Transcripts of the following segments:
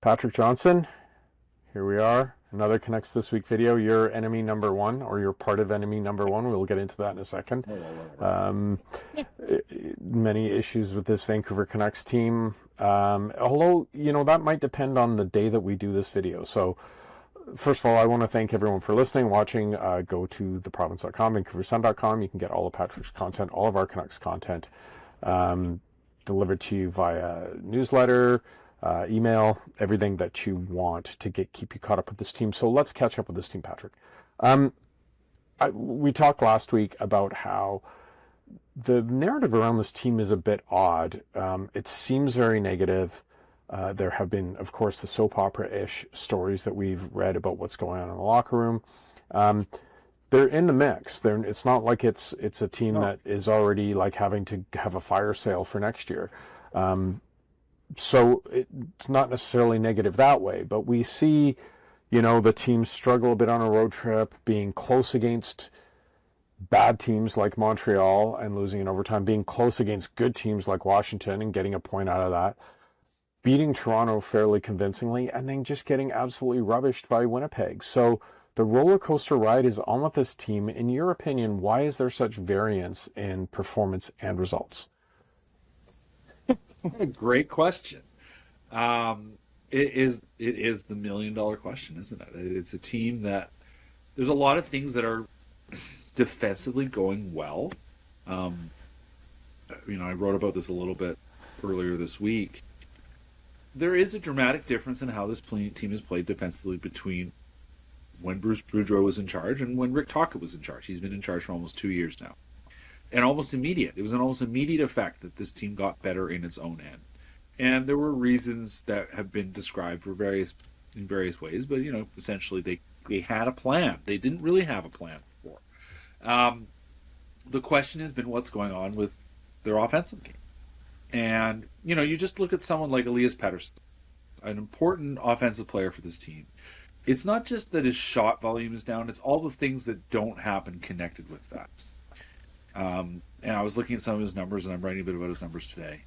Patrick Johnston, here we are. Another Canucks This Week video. You're enemy number one, or you're part of enemy number one. We'll get into that in a second. Many issues with this Vancouver Canucks team. Although, that might depend on the day that we do this video. So, first of all, I want to thank everyone for listening, watching. Go to theprovince.com, vancouversun.com. You can get all of Patrick's content, all of our Canucks content delivered to you via newsletter, email, everything that you want to keep you caught up with this team. So let's catch up with this team, Patrick. We talked last week about how the narrative around this team is a bit odd. It seems very negative. There have been, of course, the soap opera-ish stories that we've read about what's going on in the locker room. They're in the mix. It's not like it's a team that is already like having to have a fire sale for next year. So it's not necessarily negative that way, but we see, the team struggle a bit on a road trip, being close against bad teams like Montreal and losing in overtime, being close against good teams like Washington and getting a point out of that, beating Toronto fairly convincingly, and then just getting absolutely rubbished by Winnipeg. So the roller coaster ride is on with this team. In your opinion, why is there such variance in performance and results? Great question. It is the $1 million question, isn't it? It's a team that there's a lot of things that are defensively going well. I wrote about this a little bit earlier this week. There is a dramatic difference in how this team has played defensively between when Bruce Boudreau was in charge and when Rick Tocchet was in charge. He's been in charge for almost 2 years now. And almost immediate. It was an almost immediate effect that this team got better in its own end. And there were reasons that have been described in various ways, but essentially they had a plan. They didn't really have a plan before. The question has been what's going on with their offensive game. And you just look at someone like Elias Pettersson, an important offensive player for this team. It's not just that his shot volume is down, it's all the things that don't happen connected with that. And I was looking at some of his numbers, and I'm writing a bit about his numbers today.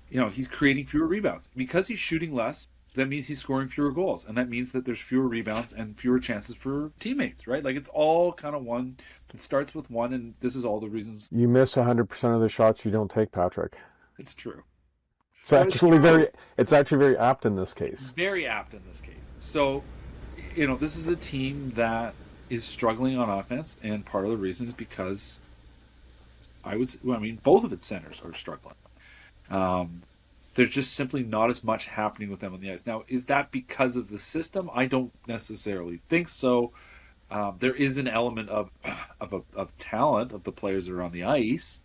He's creating fewer rebounds. Because he's shooting less, that means he's scoring fewer goals. And that means that there's fewer rebounds and fewer chances for teammates, right? Like, it's all kind of one. It starts with one, and this is all the reasons. You miss 100% of the shots you don't take, Patrick. It's true. It's actually very apt in this case. Very apt in this case. So, this is a team that is struggling on offense, and part of the reason is because both of its centers are struggling. There's just simply not as much happening with them on the ice. Now, is that because of the system? I don't necessarily think so. There is an element of talent of the players that are on the ice,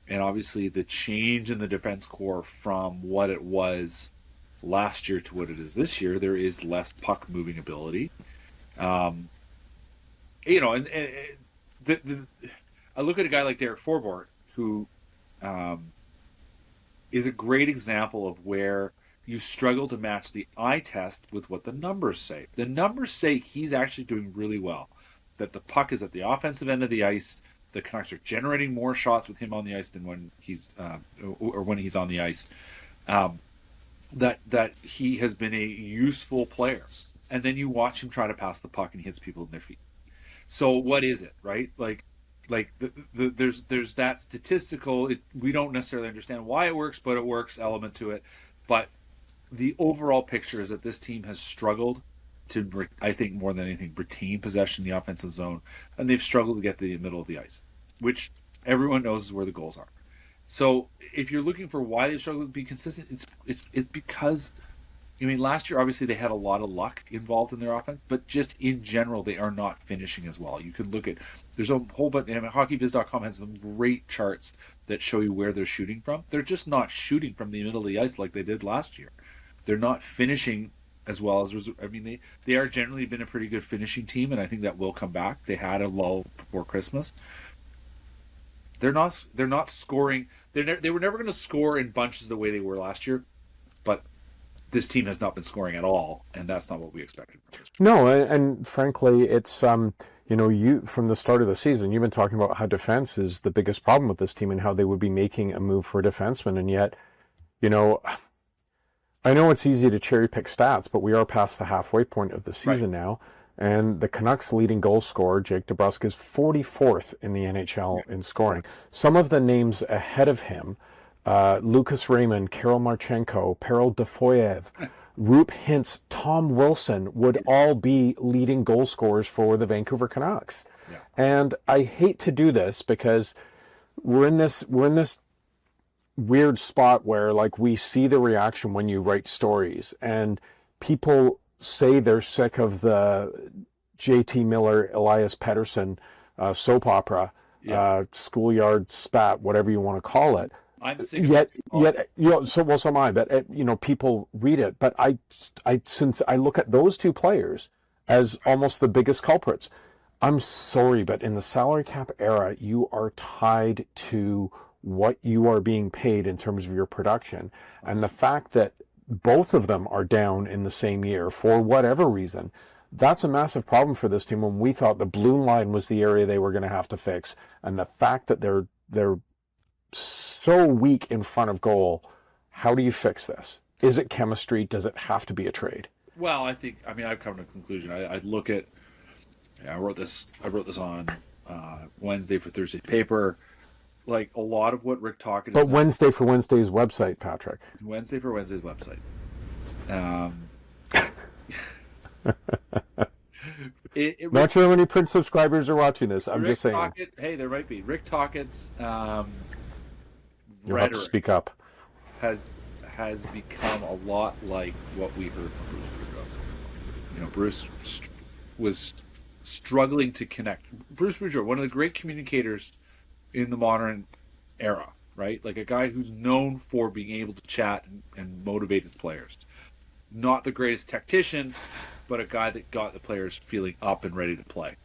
and obviously the change in the defense core from what it was last year to what it is this year. There is less puck moving ability. I look at a guy like Derek Forbort, who is a great example of where you struggle to match the eye test with what the numbers say. The numbers say he's actually doing really well, that the puck is at the offensive end of the ice. The Canucks are generating more shots with him on the ice than when he's on the ice. That he has been a useful player. And then you watch him try to pass the puck and he hits people in their feet. So what is it, right? There's that statistical. We don't necessarily understand why it works, but it works element to it. But the overall picture is that this team has struggled to, I think more than anything, retain possession in the offensive zone, and they've struggled to get to the middle of the ice, which everyone knows is where the goals are. So if you're looking for why they've struggled to be consistent, it's because, last year obviously they had a lot of luck involved in their offense, but just in general they are not finishing as well. You can look at, there's a whole bunch, hockeyviz.com has some great charts that show you where they're shooting from. They're just not shooting from the middle of the ice like they did last year. They're not finishing as well as, they are generally been a pretty good finishing team, and I think that will come back. They had a lull before Christmas. They're not scoring. They were never going to score in bunches the way they were last year, but this team has not been scoring at all, and that's not what we expected. No, and frankly, it's you from the start of the season, you've been talking about how defense is the biggest problem with this team and how they would be making a move for a defenseman, and yet, I know it's easy to cherry pick stats, but we are past the halfway point of the season now. And the Canucks' leading goal scorer, Jake DeBrusk, is 44th in the NHL in scoring. Some of the names ahead of him, Lucas Raymond, Karol Marchenko, Perel Defoyev, Roop Hintz, Tom Wilson would all be leading goal scorers for the Vancouver Canucks. Yeah. And I hate to do this because we're in this weird spot where, like, we see the reaction when you write stories and people say they're sick of the JT Miller, Elias Pettersson soap opera, schoolyard spat, whatever you want to call it. I'm sick. Yet, so am I. But people read it. But since I look at those two players as almost the biggest culprits, I'm sorry, but in the salary cap era, you are tied to what you are being paid in terms of your production, and the fact that both of them are down in the same year for whatever reason, that's a massive problem for this team when we thought the blue line was the area they were going to have to fix. And the fact that they're so weak in front of goal, how do you fix this? Is it chemistry? Does it have to be a trade? Well, I've come to a conclusion. I look at, I wrote this on Wednesday for Thursday's paper. Like a lot of what Rick Tocchet But Wednesday for Wednesday's website, Patrick. Wednesday for Wednesday's website. Not sure how many print subscribers are watching this. I'm just saying. Hey, there might be. Rick Tocchett's You'll have to speak up. has become a lot like what we heard from Bruce Boudreau. Bruce was struggling to connect. Bruce Boudreau, one of the great communicators in the modern era, right? Like a guy who's known for being able to chat and motivate his players. Not the greatest tactician, but a guy that got the players feeling up and ready to play.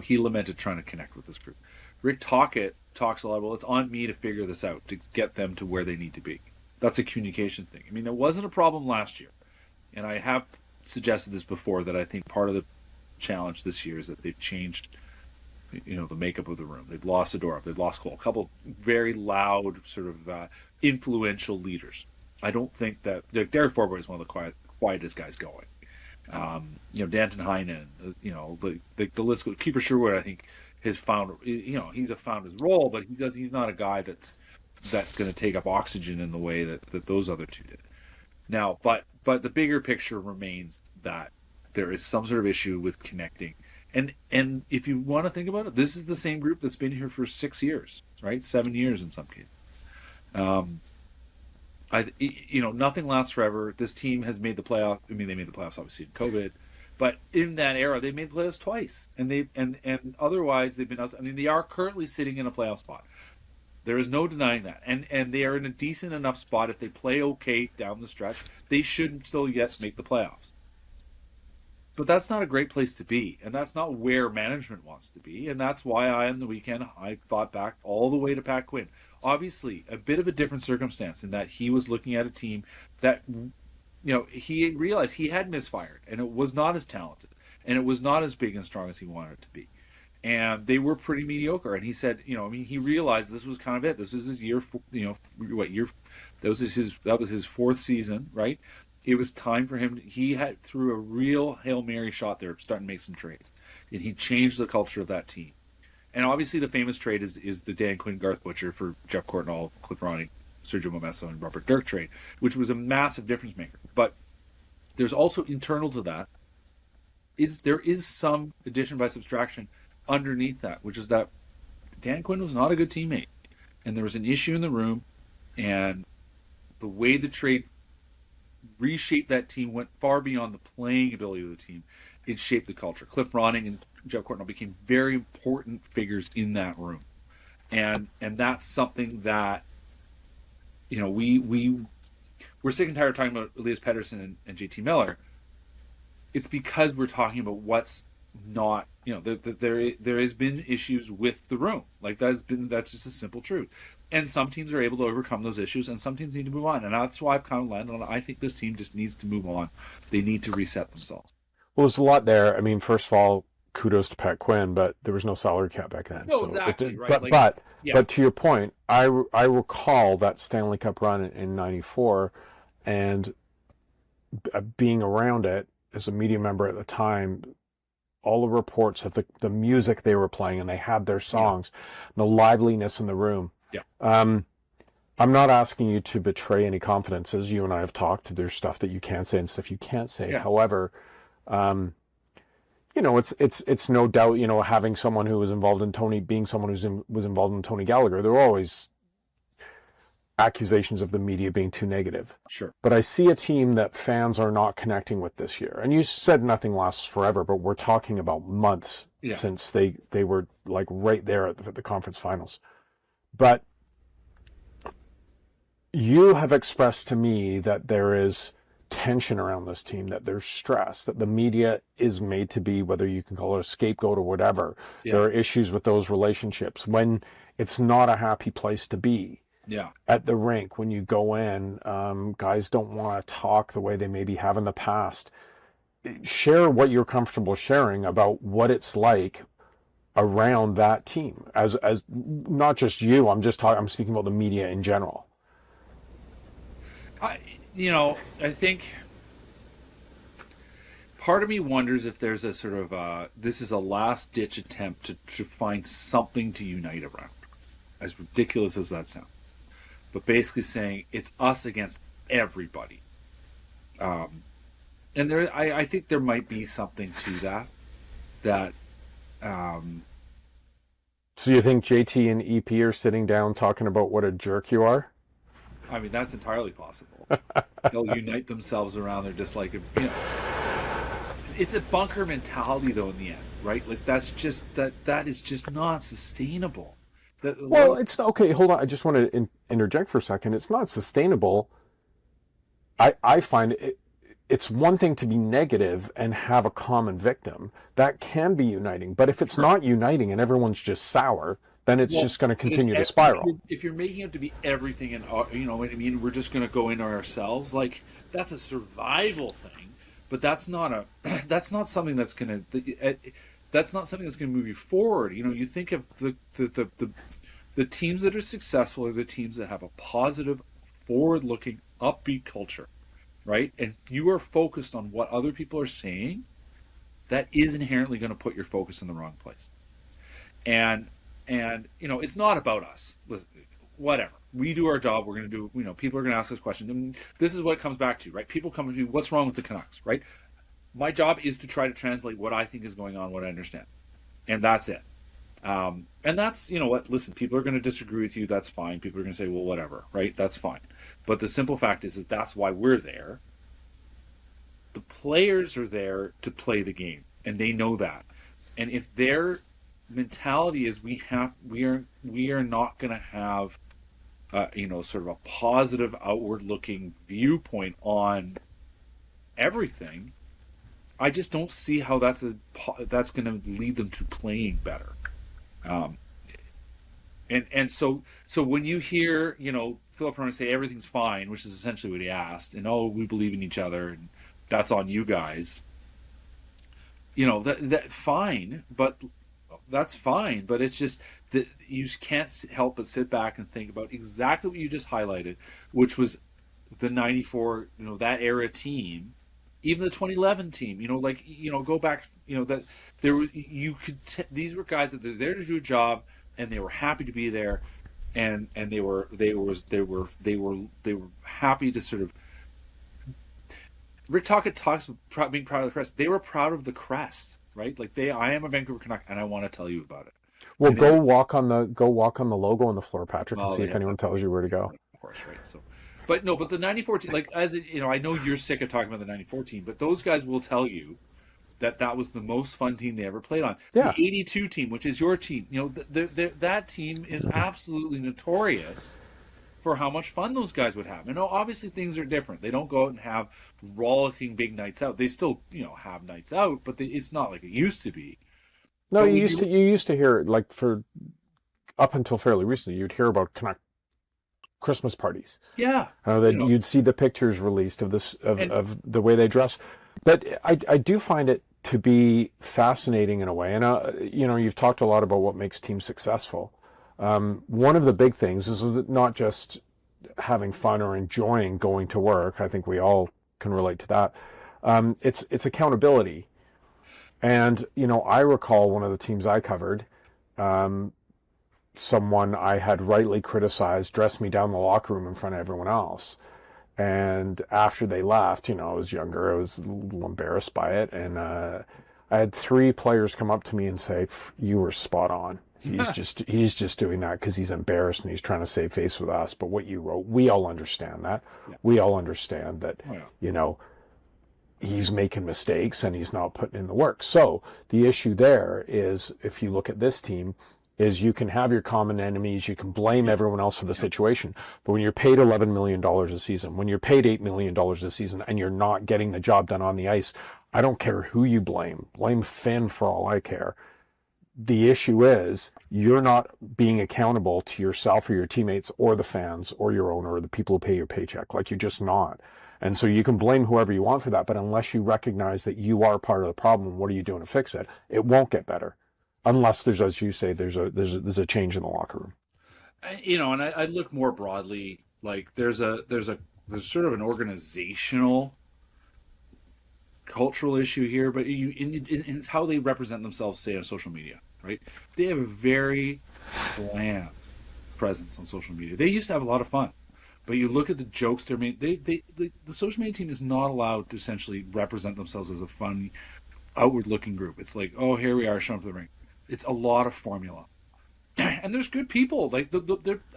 He lamented trying to connect with this group. Rick Tocchet talks a lot about, it's on me to figure this out, to get them to where they need to be. That's a communication thing. It wasn't a problem last year. And I have suggested this before, that I think part of the challenge this year is that they've changed the makeup of the room. They've lost Zadorov, they've lost Cole, a couple very loud, sort of influential leaders. I don't think that Derek Forbort is one of the quietest guys going. Danton Heinen, the list goes. Kiefer Sherwood, I think, has found, he's found his role, but he's not a guy that's going to take up oxygen in the way that those other two did. Now, but the bigger picture remains that there is some sort of issue with connecting. And if you want to think about it, this is the same group that's been here for 6 years, right? 7 years in some cases. Nothing lasts forever. This team has made the playoff. They made the playoffs obviously in COVID, but in that era, they made the playoffs twice, and otherwise they've been out. They are currently sitting in a playoff spot. There is no denying that, and they are in a decent enough spot. If they play okay down the stretch, they should still yet make the playoffs. But that's not a great place to be, and that's not where management wants to be, and that's why on the weekend I thought back all the way to Pat Quinn. Obviously, a bit of a different circumstance in that he was looking at a team that, he realized he had misfired, and it was not as talented, and it was not as big and strong as he wanted it to be. And they were pretty mediocre, and he said, he realized this was kind of it. This was his year, that was his fourth season, right? It was time for him. He had threw a real Hail Mary shot there, starting to make some trades, and he changed the culture of that team. And obviously, the famous trade is the Dan Quinn, Garth Butcher for Jeff Courtnall, Cliff Ronning, Sergio Momesso, and Robert Dirk trade, which was a massive difference maker. But there's also internal to that there is some addition by subtraction underneath that, which is that Dan Quinn was not a good teammate, and there was an issue in the room, and the way the trade reshaped that team went far beyond the playing ability of the team. It shaped the culture. Cliff Ronning and Jeff Courtnall became very important figures in that room, and that's something that we're sick and tired of talking about Elias Pettersson and JT Miller. It's because we're talking about what's not, there has been issues with the room. Like that's just a simple truth. And some teams are able to overcome those issues, and some teams need to move on. And that's why I've kind of landed on it. I think this team just needs to move on. They need to reset themselves. Well, there's a lot there. First of all, kudos to Pat Quinn, but there was no salary cap back then. No, so exactly. Right. But to your point, I recall that Stanley Cup run in '94, and being around it as a media member at the time, all the reports of the music they were playing, and they had their songs, the liveliness in the room. Yeah. I'm not asking you to betray any confidence. As you and I have talked, there's stuff that you can say and stuff you can't say. Yeah. However, it's no doubt, having someone who was involved in being someone was involved in Tony Gallagher, there were always accusations of the media being too negative. Sure. But I see a team that fans are not connecting with this year. And you said nothing lasts forever, but we're talking about months since they were like right there at the conference finals. But you have expressed to me that there is tension around this team, that there's stress, that the media is made to be, whether you can call it a scapegoat or whatever. Yeah. There are issues with those relationships when it's not a happy place to be. Yeah. At the rink, when you go in, guys don't want to talk the way they maybe have in the past. Share what you're comfortable sharing about what it's like around that team. As not just you, I'm speaking about the media in general. I think part of me wonders if there's a sort of this is a last ditch attempt to find something to unite around, as ridiculous as that sounds. But basically saying it's us against everybody. And I think there might be something to that. So you think JT and EP are sitting down talking about what a jerk you are? I mean, that's entirely possible. They'll unite themselves around their dislike of, it's a bunker mentality though in the end, right? Like that is just not sustainable. Well, it's okay. Hold on. I just want to interject for a second. It's not sustainable. I find it's one thing to be negative and have a common victim. That can be uniting. But if it's not uniting and everyone's just sour, then it's just going to continue to spiral. If you're making it to be everything, and what I mean, we're just going to go in ourselves. Like that's a survival thing, but that's not something that's going to. That's not something that's going to move you forward. You think of the teams that are successful are the teams that have a positive, forward-looking, upbeat culture, right? And you are focused on what other people are saying. That is inherently going to put your focus in the wrong place. And it's not about us. Whatever. We do our job. We're going to do. People are going to ask us questions. And this is what it comes back to, right? People come to me. What's wrong with the Canucks, right? My job is to try to translate what I think is going on, what I understand. And that's it. And that's, listen, people are going to disagree with you. That's fine. People are going to say, well, whatever, right? That's fine. But the simple fact is that's why we're there. The players are there to play the game, and they know that. And if their mentality is we are not going to have, sort of a positive outward-looking viewpoint on everything, I just don't see how that's going to lead them to playing better. And so when you hear, Philip Herman say everything's fine, which is essentially what he asked, and we believe in each other, and that's on you guys. That fine, but that's fine. But it's just that you can't help but sit back and think about exactly what you just highlighted, which was the '94, that era team. Even the 2011 team, go back, that there were, these were guys that they're there to do a job, and they were happy to be there, and they were happy to sort of. Rick Tocchet talks about being proud of the crest. They were proud of the crest, right? Like I am a Vancouver Canuck, and I want to tell you about it. Well, go walk on the logo on the floor, Patrick, and see if anyone tells you where to go. Of course, right. So. But the 94 team, I know you're sick of talking about the 94 team, but those guys will tell you that was the most fun team they ever played on. Yeah. The 82 team, which is your team, that team is absolutely notorious for how much fun those guys would have. And obviously things are different. They don't go out and have rollicking big nights out. They still, have nights out, but it's not like it used to be. No, you used to hear, like, for up until fairly recently, you'd hear about Canuck Christmas parties. Yeah. You'd see the pictures released of this of the way they dress. But I do find it to be fascinating in a way. And you've talked a lot about what makes teams successful. One of the big things is not just having fun or enjoying going to work. I think we all can relate to that. It's accountability. And, I recall one of the teams I covered, someone I had rightly criticized dressed me down the locker room in front of everyone else. And after they left, I was younger, I was a little embarrassed by it. And I had 3 players come up to me and say, "You were spot on. He's just doing that because he's embarrassed and he's trying to save face with us. But what you wrote, we all understand that. Yeah. We all understand that, Oh, yeah. He's making mistakes and he's not putting in the work." So the issue there is, if you look at this team, is you can have your common enemies, you can blame everyone else for the situation, but when you're paid $11 million a season, when you're paid $8 million a season, and you're not getting the job done on the ice, I don't care who you blame. Blame Finn for all I care. The issue is you're not being accountable to yourself or your teammates or the fans or your owner or the people who pay your paycheck. Like, you're just not. And so you can blame whoever you want for that, but unless you recognize that you are part of the problem, what are you doing to fix it? It won't get better. Unless there's, as you say, there's a change in the locker room. And I look more broadly, like there's sort of an organizational, cultural issue here, but it's how they represent themselves, say, on social media, right? They have a very bland presence on social media. They used to have a lot of fun, but you look at the jokes they're made. The social media team is not allowed to essentially represent themselves as a fun, outward-looking group. It's like, oh, here we are, showing up to the ring. It's a lot of formula, and there's good people. Like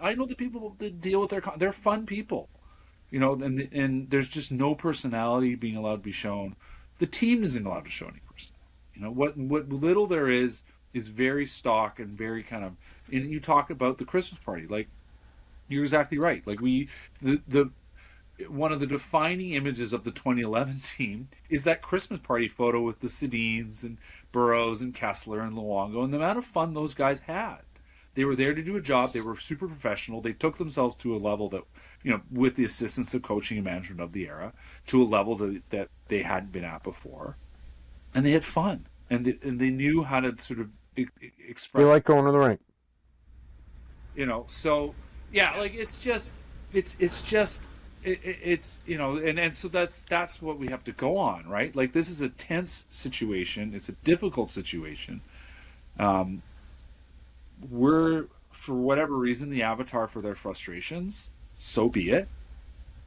I know the people that deal with they're fun people, and there's just no personality being allowed to be shown. The team isn't allowed to show any personality. What little there is very stock and very kind of. And you talk about the Christmas party, like you're exactly right. Like the one of the defining images of the 2011 team is that Christmas party photo with the Sedins and Burroughs and Kessler and Luongo, and the amount of fun those guys had. They were there to do a job. They were super professional. They took themselves to a level that, with the assistance of coaching and management of the era, to a level that they hadn't been at before. And they had fun. And they knew how to sort of express. They like going to the rink. So, yeah, like it's just, and so that's what we have to go on, right? Like, this is a tense situation. It's a difficult situation. We're, for whatever reason, the avatar for their frustrations. So be it.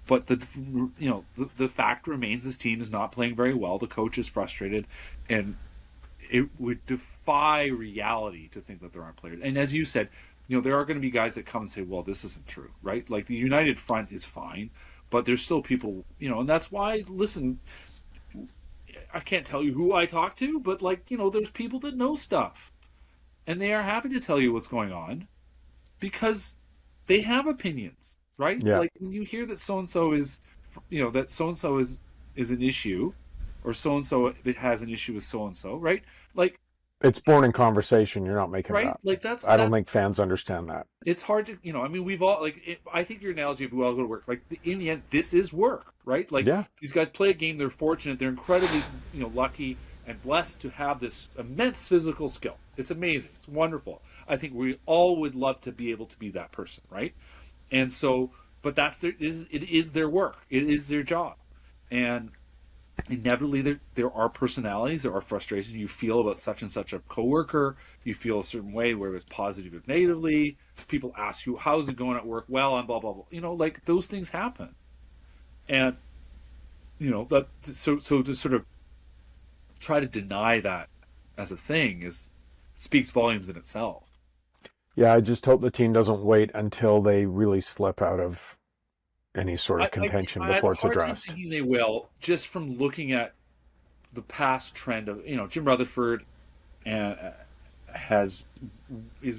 But the fact remains, this team is not playing very well. The coach is frustrated, and it would defy reality to think that there aren't players. And as you said, there are going to be guys that come and say, well, this isn't true, right? Like, the united front is fine, but there's still people, and that's why, listen, I can't tell you who I talk to, but there's people that know stuff, and they are happy to tell you what's going on because they have opinions, right? Yeah. Like, when you hear that so-and-so is, that so-and-so is an issue, or so-and-so has an issue with so-and-so, right? Like, it's born in conversation. You're not making it up. Like, I don't think fans understand that. It's hard to, we've all, I think your analogy of we all go to work, like, in the end, this is work, right? Like, yeah. These guys play a game, they're fortunate, they're incredibly, lucky and blessed to have this immense physical skill. It's amazing. It's wonderful. I think we all would love to be able to be that person, right? And so, but it is their work. It is their job. And inevitably there are personalities, there are frustrations you feel about such and such a coworker. You feel a certain way, whether it's positive or negatively. People ask you, how's it going at work? Well, I'm blah blah blah. Like, those things happen. And that so to sort of try to deny that as a thing speaks volumes in itself. Yeah, I just hope the team doesn't wait until they really slip out of any sort of contention before it's addressed. I think they will, just from looking at the past trend of, Jim Rutherford is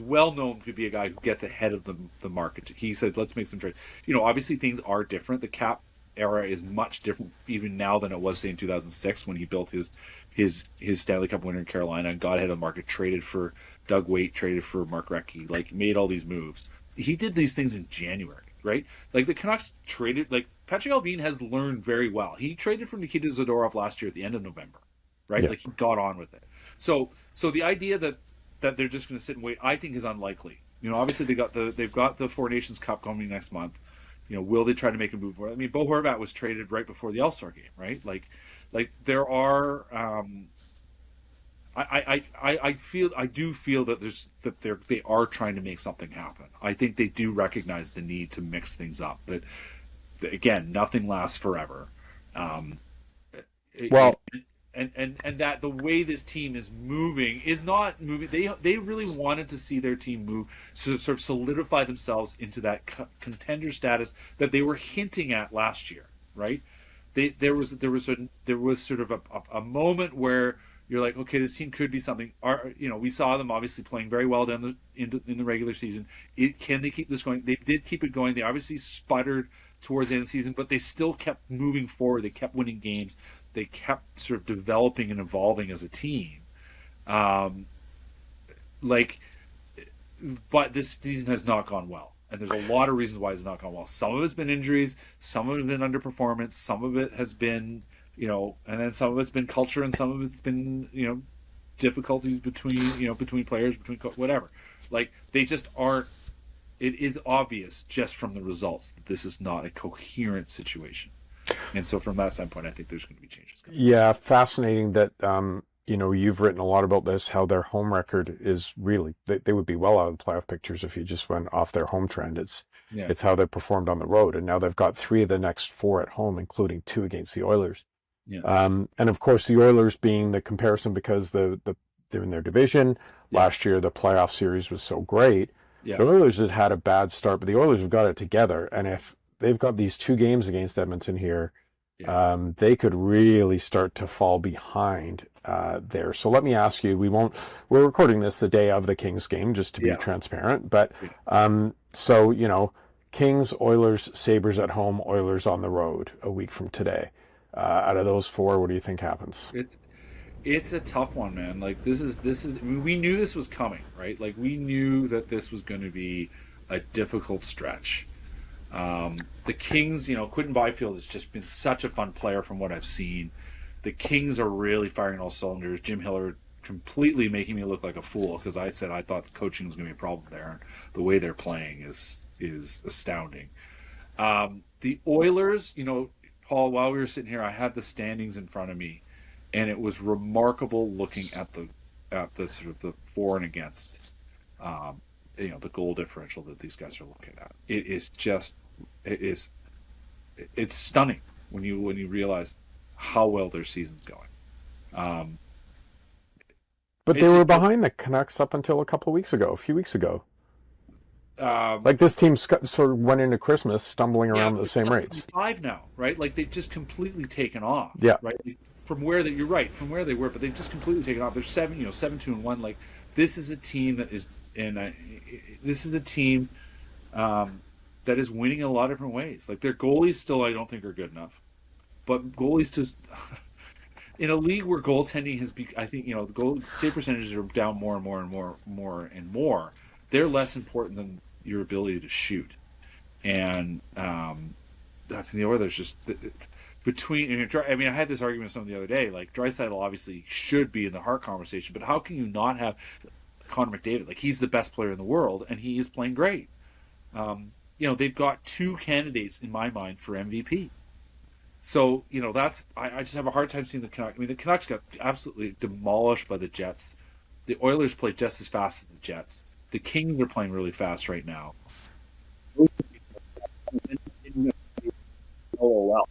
well known to be a guy who gets ahead of the market. He said, let's make some trades. Obviously things are different. The cap era is much different even now than it was, say, in 2006 when he built his Stanley Cup winner in Carolina and got ahead of the market, traded for Doug Weight, traded for Mark Recchi, made all these moves. He did these things in January, right? Like, the Canucks traded, Patrick Allvin has learned very well. He traded for Nikita Zadorov last year at the end of November, right? Yeah. He got on with it. So the idea that they're just going to sit and wait, I think, is unlikely. Obviously they've got the Four Nations Cup coming next month. will they try to make a move? I mean, Bo Horvat was traded right before the All-Star game, right? Like there are. I do feel that they are trying to make something happen. I think they do recognize the need to mix things up. That again, nothing lasts forever. Um, Well, and that the way this team is moving is not moving. They really wanted to see their team move, so sort of solidify themselves into that contender status that they were hinting at last year, right? There was sort of a moment where you're like, okay, this team could be something. We saw them obviously playing very well in the regular season. Can they keep this going? They did keep it going. They obviously sputtered towards the end of the season, but they still kept moving forward. They kept winning games. They kept sort of developing and evolving as a team. Um, like, but this season has not gone well. And there's a lot of reasons why it's not gone well. Some of it's been injuries, some of it's been underperformance, some of it has been, and then some of it's been culture, and some of it's been, difficulties between players, whatever. Like, they just aren't. It is obvious just from the results that this is not a coherent situation. And so from that standpoint, I think there's going to be changes coming. yeah, fascinating that you've written a lot about this, how their home record is really they would be well out of the playoff pictures if you just went off their home trend. Yeah. It's how they performed on the road, and now they've got 3 of the next 4 at home, including 2 against the Oilers. Yeah. And of course, the Oilers being the comparison because they're in their division. Yeah. Last year, the playoff series was so great. Yeah. The Oilers had a bad start, but the Oilers have got it together. And if they've got these 2 games against Edmonton here, they could really start to fall behind there. So let me ask you, we're recording this the day of the Kings game, just to be transparent. But so, Kings, Oilers, Sabres at home, Oilers on the road a week from today. Out of those 4, what do you think happens? It's a tough one, man. Like, this is. I mean, we knew this was coming, right? Like, we knew that this was going to be a difficult stretch. The Kings, Quentin Byfield has just been such a fun player from what I've seen. The Kings are really firing all cylinders. Jim Hillard completely making me look like a fool because I said I thought the coaching was going to be a problem there, and the way they're playing is astounding. The Oilers, Paul, while we were sitting here, I had the standings in front of me, and it was remarkable looking at the sort of the for and against, the goal differential that these guys are looking at. It's stunning when you realize how well their season's going. But they were behind the Canucks up until a few weeks ago. Like, this team sort of went into Christmas stumbling around at the same rates. 5 now, right? Like, they've just completely taken off. Yeah. Right. From where they were, but they've just completely taken off. They're 7-2-1. Like, this is a team that is, this is a team that is winning in a lot of different ways. Like, their goalies still, I don't think, are good enough, but goalies just in a league where goaltending has been, I think, the goal save percentages are down more and more and more and more. They're less important than your ability to shoot. And the Oilers just I had this argument with someone the other day. Like, Draisaitl obviously should be in the Hart conversation, but how can you not have Connor McDavid? Like, he's the best player in the world, and he is playing great. They've got 2 candidates in my mind for MVP. So, that's I just have a hard time seeing the Canucks. I mean, the Canucks got absolutely demolished by the Jets. The Oilers played just as fast as the Jets. The Kings are playing really fast right now. Oh, wow.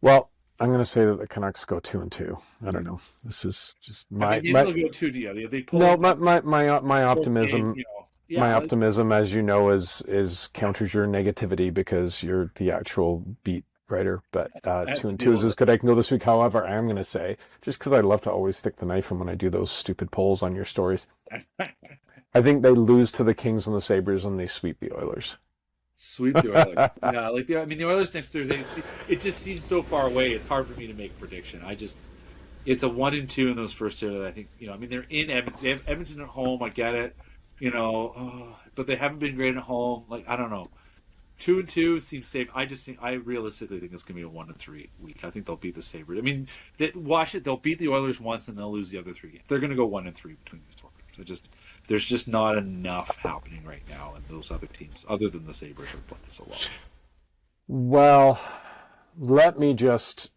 Well, I'm going to say that the Canucks go 2-2. I don't know. This is just my. They'll go 2-2. They pull. No, my optimism. Game, my optimism, as you know, is counters your negativity because you're the actual beat writer. But 2-2 is as good I can go this week. However, I am going to say, just because I love to always stick the knife in when I do those stupid polls on your stories, I think they lose to the Kings and the Sabres and they sweep the Oilers. Sweep the Oilers. Yeah, the Oilers next Thursday. It just seems so far away. It's hard for me to make a prediction. It's a 1-2 in those first 2 that I think. They're in Edmonton. They have Edmonton at home. I get it. But they haven't been great at home. Like, I don't know. 2-2 seems safe. I realistically think it's going to be a 1-3 week. I think they'll beat the Sabres. I mean, they'll beat the Oilers once and they'll lose the other 3 games. They're going to go 1-3 between these 4 games. There's just not enough happening right now, and those other teams, other than the Sabres, are playing so well. Well, let me just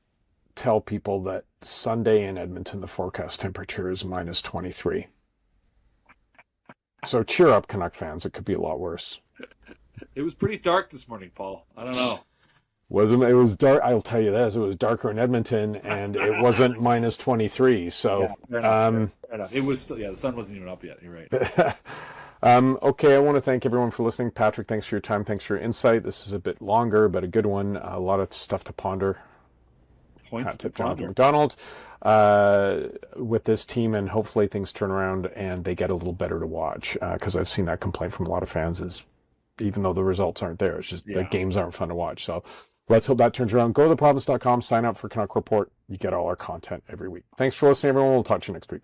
tell people that Sunday in Edmonton, the forecast temperature is minus 23. So cheer up, Canuck fans. It could be a lot worse. It was pretty dark this morning, Paul. I don't know. It was dark. I'll tell you this. It was darker in Edmonton, and it wasn't minus 23. So, fair enough. It was still, the sun wasn't even up yet. You're right. Okay, I want to thank everyone for listening. Patrick, thanks for your time. Thanks for your insight. This is a bit longer, but a good one. A lot of stuff to ponder. Points to Jonathan ponder. McDonald with this team, and hopefully things turn around and they get a little better to watch, because I've seen that complaint from a lot of fans is even though the results aren't there, it's just the games aren't fun to watch. So let's hope that turns around. Go to theprovince.com, sign up for Canuck Report. You get all our content every week. Thanks for listening, everyone. We'll talk to you next week.